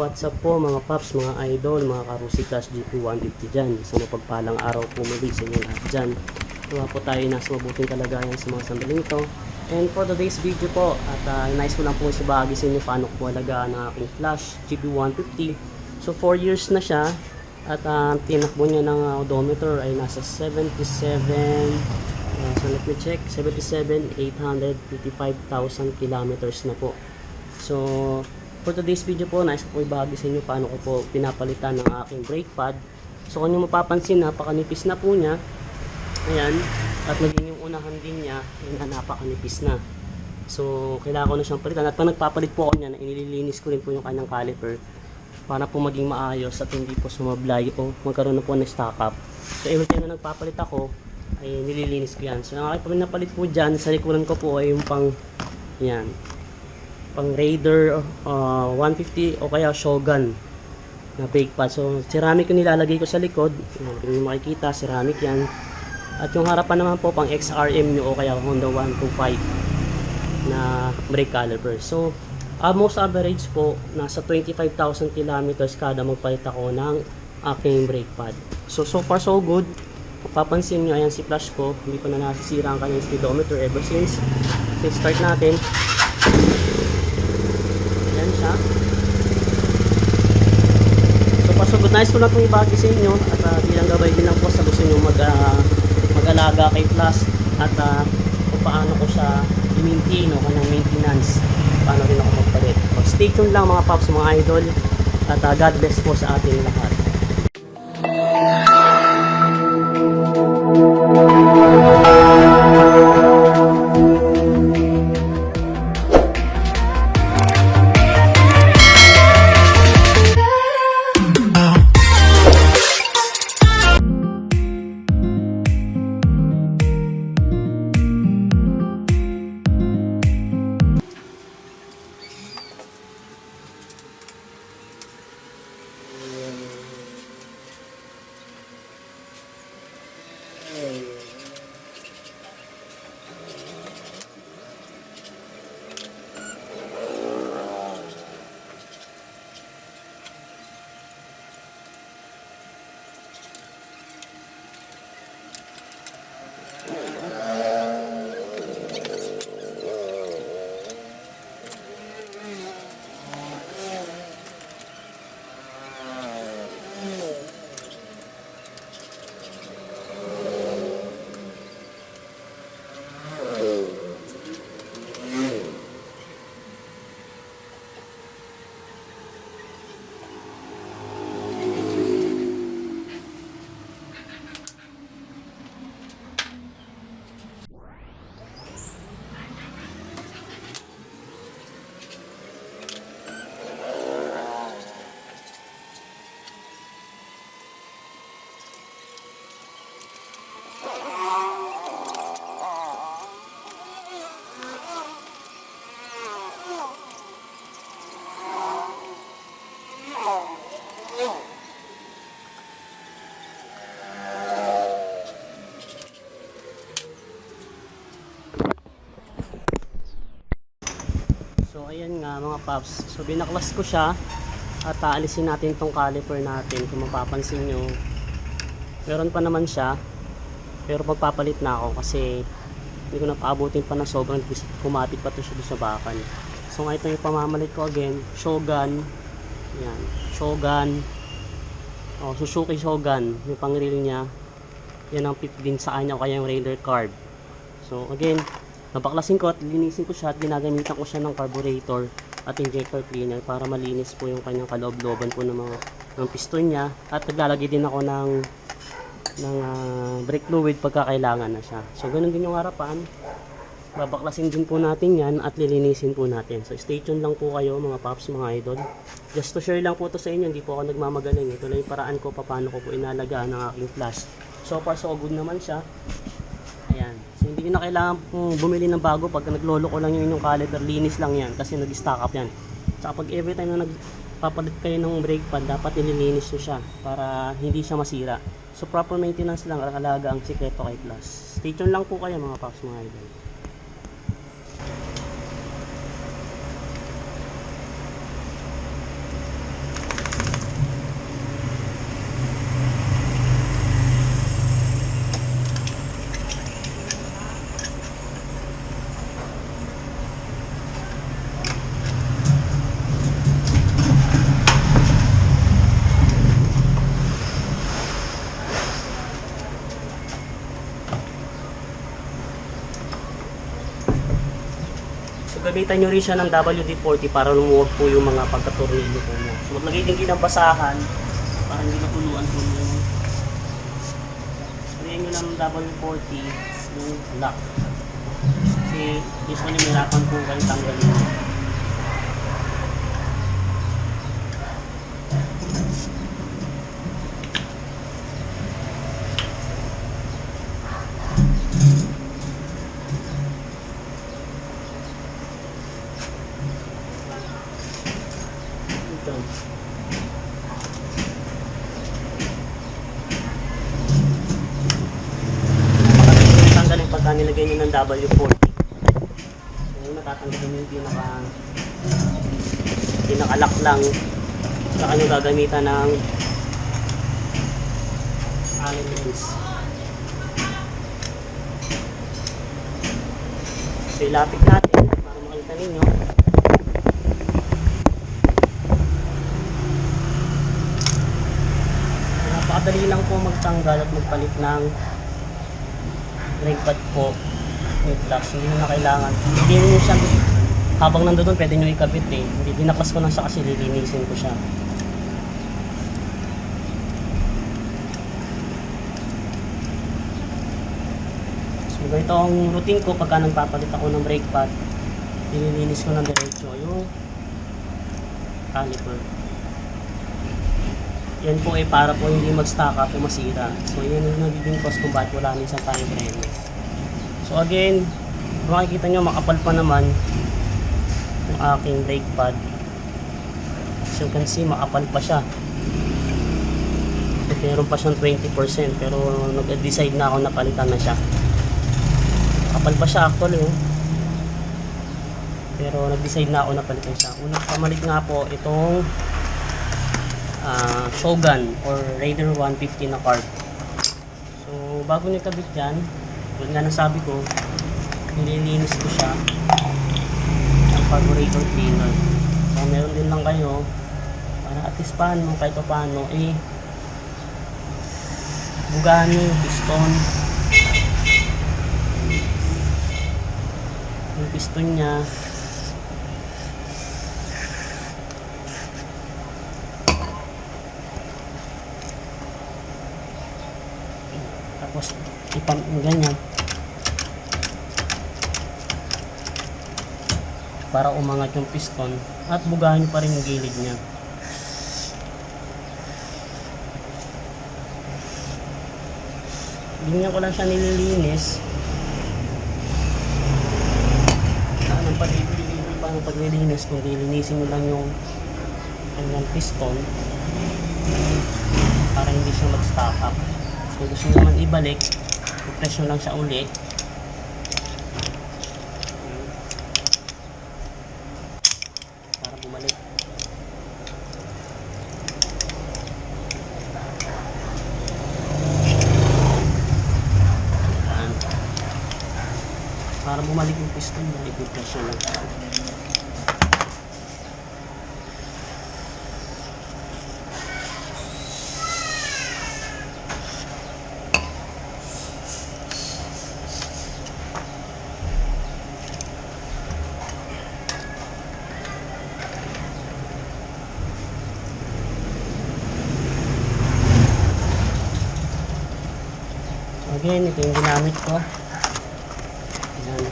what's up po mga paps, mga idol, mga karusikas GP150 dyan. Sa mapagpalang araw po muli sa inyo lahat dyan. Tuwa po tayo nasa mabuting kalagayan sa mga sandaling ito. And for today's video po, at nice ko lang po isabagi sa inyo paano ko alagaan ang aking flash GP150. So 4 years na siya at tinakbo niya ng odometer ay nasa 77, so let me check, 77,855,000 kilometers na po. So for today's video po, nais ko po ibahagi sa inyo paano ko po pinapalitan ng aking brake pad. So kung nyo mapapansin, napakanipis na po niya. Ayan, at naging yung unahan din niya, napakanipis na. So kailangan ko na siyang palitan. At pag nagpapalit po ako niya, inililinis ko rin po yung kanyang caliper para po maging maayos at hindi po sumablay o magkaroon na po ng stock up. So every time na nagpapalit ako, ay nililinis ko yan. So ang aking pinapalit po dyan, sa likuran ko po ay yung pang, yan, pang Raider 150 o kaya Shogun na brake pad. So ceramic yung nilalagay ko sa likod. Kung yung makikita, ceramic yan. At yung harapan naman po pang XRM nyo o kaya Honda 125 na brake caliper. So most average po nasa 25,000 kilometers kada magpalit ako ng aking brake pad. So far so good. Papansin nyo, ayan si flash ko, hindi pa na nasisira ang kanyang speedometer ever since start natin. Ayan siya. So far so good. Nice ko lang itong ibagi sa inyo at bilang gabay din lang po sa gusto nyo mag-alaga kay flash at kung paano ko siya i-maintain o kanyang maintenance, paano rin ako magpalit. Stay tuned lang mga paps, mga idol, at God bless po sa ating lahat. So ayan nga mga paps, so binaklas ko siya at aalisin natin tong caliper natin. Kung mapapansin nyo, meron pa naman siya pero magpapalit na ako kasi hindi ko na paabutin pa na sobrang kumapit pa to siya sa bakan. So nga ito yung pamamalit ko again, Shogun. Yan, Shogun, Suzuki Shogun, yung pang-reel niya. Yan ang pip din sa kanya o kaya yung Raider carb. So again, nabaklasin ko at linisin ko siya at ginagamitan ko siya ng carburetor at injector cleaner para malinis po yung kanyang kaloob-looban po ng piston niya. At naglalagay din ako ng brake fluid pagka kailangan na siya. So ganun din yung harapan. Babaklasin din po natin yan at lilinisin po natin. So stay tuned lang po kayo mga paps, mga idol. Just to share lang po to sa inyo, hindi po ako nagmamagaling. Ito lang yung paraan ko paano ko po inalagaan ng aking flash. So far so good naman siya. Ayan. So hindi na kailangan bumili ng bago. Pag naglolo ko lang yung inyong caliper, linis lang yan kasi nag-stock up yan. Saka pag every time na nagpapalit kayo ng brake pad, dapat nililinis nyo siya para hindi siya masira. So proper maintenance lang, alaga ang sikreto kay Plus. Stay tuned lang po kayo mga paps, mga idol. gamitan nyo rin siya ng WD-40 para lumuwag po yung mga pagkatornilyo po niya. So maglagay din kayo ng basahan para hindi matuluan po yung sprayin nyo ng WD-40 yung lock. Kasi usually mahirapan po kayo tanggalin. Tanggalin pagka nilagay nyo ng W40. So yung natatanggalin nyo yung pinaka-lock lang. Saka nyo gagamitan ng Allen wrench. So ilapit natin para makita ninyo. Napakadali lang po magtanggal at magpalit ng brake pad po with locks. Hindi na kailangan. Hindi nyo siya, habang nandoon pwede nyo ikabit eh. Hindi, dinapas ko lang siya kasi lilinisin ko siya. So ganito ang routine ko pagka nagpapalit ako ng brake pad. Nililinis ko ng diretso yung caliper. Yan po ay para po hindi mag-stock up o masira. So yan yung nagiging cause kung bakit wala minsan tayong preno. So again, makikita nyo makapal pa naman yung aking brake pad. As you can see, makapal pa siya. Meron pa siyang 20% pero nag-decide na ako na palitan na siya. Makapal pa siya actually. Pero nag-decide na ako na palitan siya. Unang pamalit nga po itong Shogun or Raider 150 na card. So bago nyo kabit yan, yun nga nasabi ko, nililinis ko siya ng carburetor cleaner. So meron din lang kayo para at least paano, kahit paano bugahan nyo yung piston nya. Tapos ipam ganyan para umangat yung piston at bugahan nyo pa rin yung gilid nya. Ganyan ko lang siya nililinis. Anong paglilinis kung lilinisin mo lang yung kanyang piston para hindi siya mag-stock up. Kung gusto nyo naman ibalik, i-press nyo lang siya ulit. Para bumalik. Ayan. Para bumalik yung piston, i-press nyo lang. Again, ito yung ginamit ko. Ayan.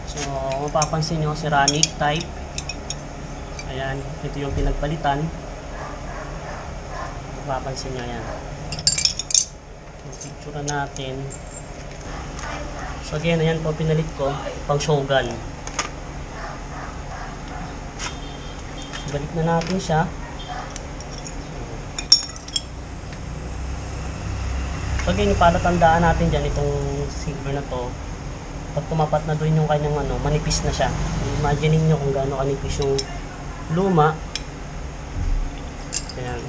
So, mapapansin nyo, ceramic type. Ayan, ito yung pinagpalitan. Mapapansin nyo, ayan. Picture natin. So, again, ayan po, pinalit ko. Pang Shogun. Balik na natin siya. So again, palatandaan natin dyan itong silver na to. Pag tumapat na doon yung kanyang manipis na siya. Imagine niyo kung gaano kanipis yung luma. Ayan.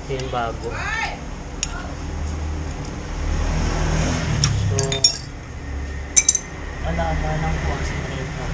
Ito yung bago. So, alaga lang po ang sikreto.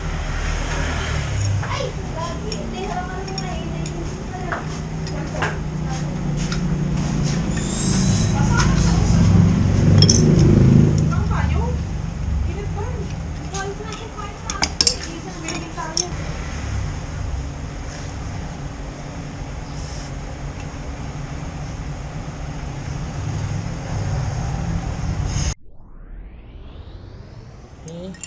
Okay.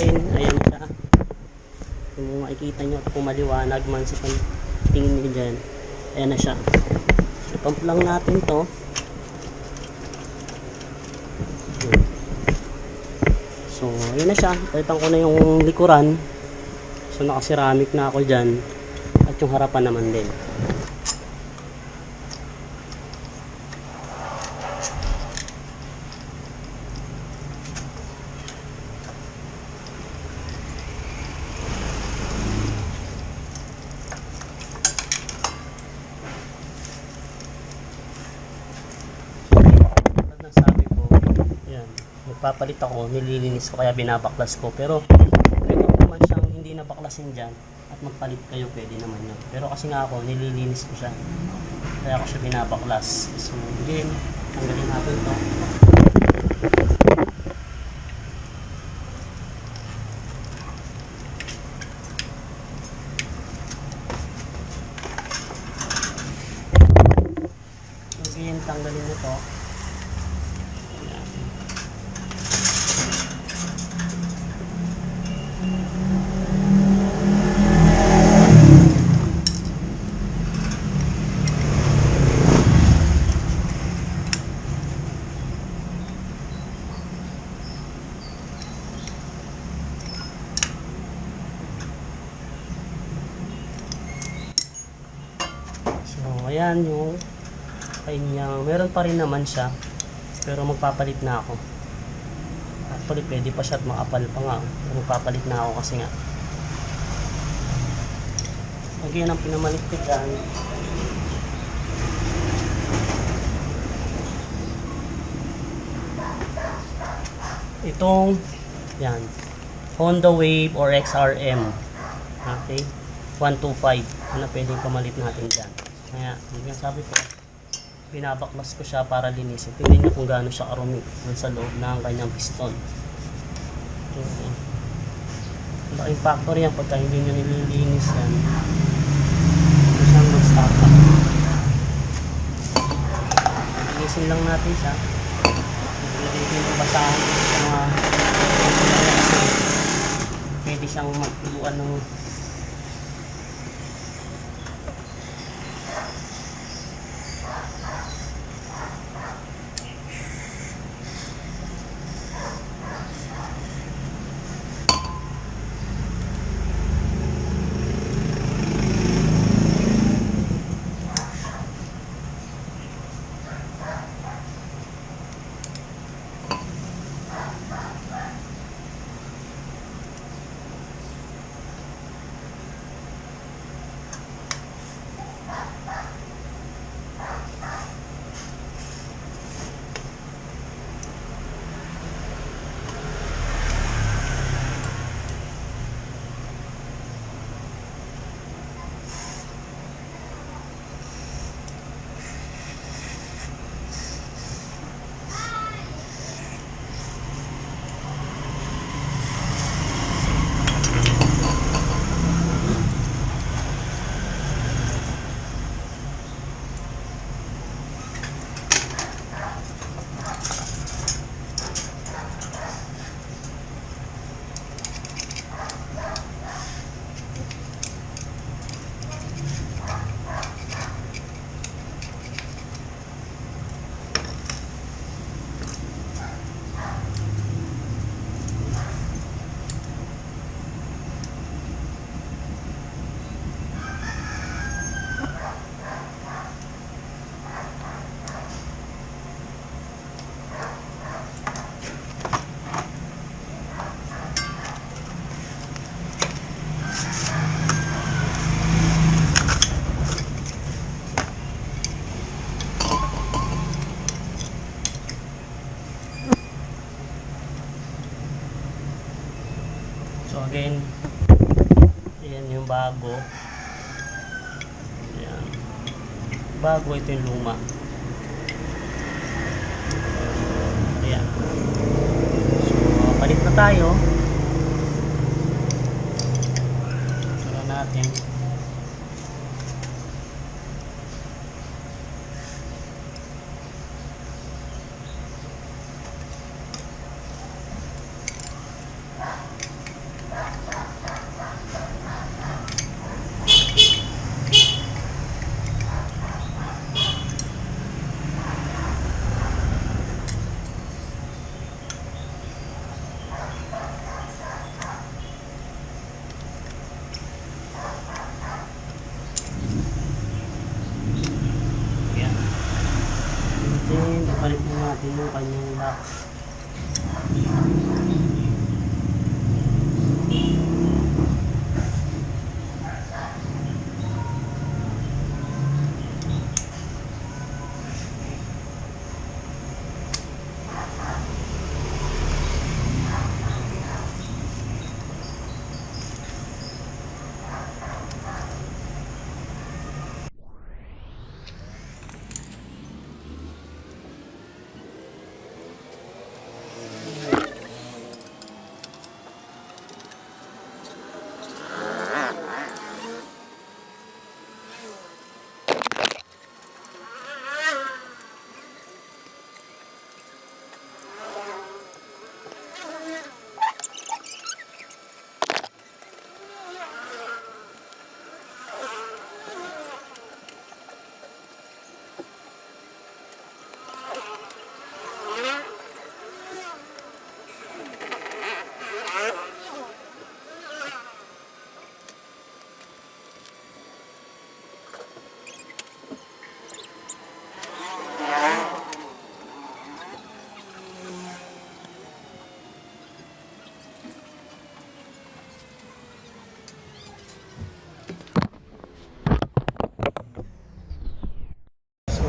Ayan siya. Kung makikita nyo at kung maliwanag man sa tingin nyo dyan, ayan na siya. So, pump lang natin to. So, ayan na siya. Palitan ko na yung likuran. So, naka-ceramic na ako dyan. At yung harapan naman din. Sabi ko, yan, magpapalit ako, nililinis ko kaya binabaklas ko, pero pwede naman siyang hindi nabaklasin dyan at magpalit kayo, pwede naman yun, pero kasi nga ako, nililinis ko siya kaya ako siya binabaklas. So again, tanggalin natin ito. Again, tanggalin ito. So, ayan yung kanyang, meron pa rin naman siya, pero magpapalit na ako. Actually, pwede pa siya at makapal pa nga. Magpapalit na ako kasi nga. Again, ang pinamalit ko dyan, itong, yan, Honda Wave or XRM. Okay? 125. Ano pwedeng pamalit natin dyan. Kaya, yung sabi ko, binabaklas ko siya para linisin. Tingnan nyo kung gaano siya karumi sa loob ng kanyang piston. Laking factor yan pagka hindi nyo nililinis yan. Ito siyang mag-start up. Linisin lang natin siya. Pwede yung basahan sa mga pwede siyang magtuluan ng yung bago. Ayan. Bago, ito yung luma. Ayan. So, palit na tayo. Ito natin. Then, ipalit na natin yung kanyang lock.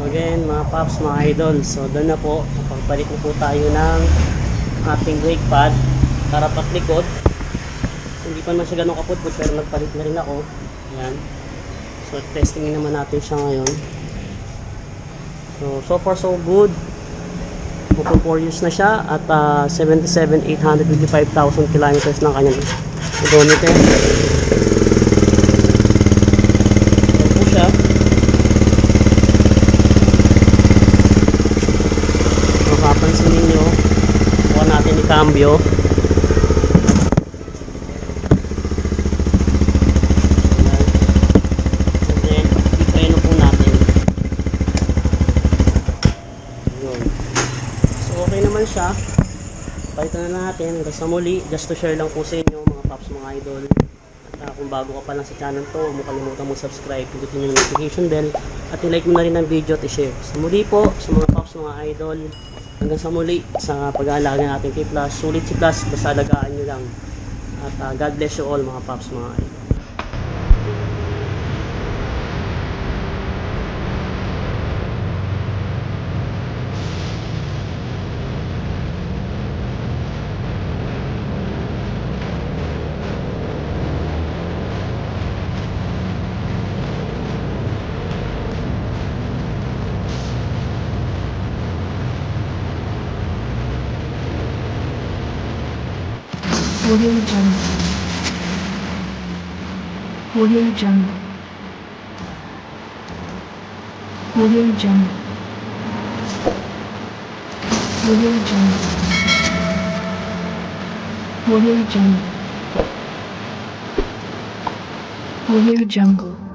Again, mga paps, mga idol, so doon na po, pagpalit na po tayo ng ating brake pad, harap at likod. Hindi pa naman siya ganun kaputput, pero nagpalit na rin ako. Ayan. So testingin naman natin siya ngayon. So far so good. Open 4 years na siya at 77,855,000 kilometers ng kanyang odometer. Ito po siya. Mapapansin ninyo, buka natin i-cambio. And then, i-preno po natin. Yun. So, okay naman siya. Palitan na natin. Hanggang sa muli, just to share lang po sa inyo, mga paps, mga idol. At kung bago ka pa lang sa channel to, huwag mo kalimutan mo subscribe, pindutin yung notification bell, at i-like mo na rin ang video at i-share. So, muli po, sa mga paps, mga idol, hanggang sa muli sa pag-aalaga natin kay Plus. Sulit si Plus, basta alagaan nyo lang. At God bless you all, mga paps, mga idol. Audio Jungle. Audio Jungle. Audio Jungle. Audio Jungle. Audio Jungle. Audio Jungle.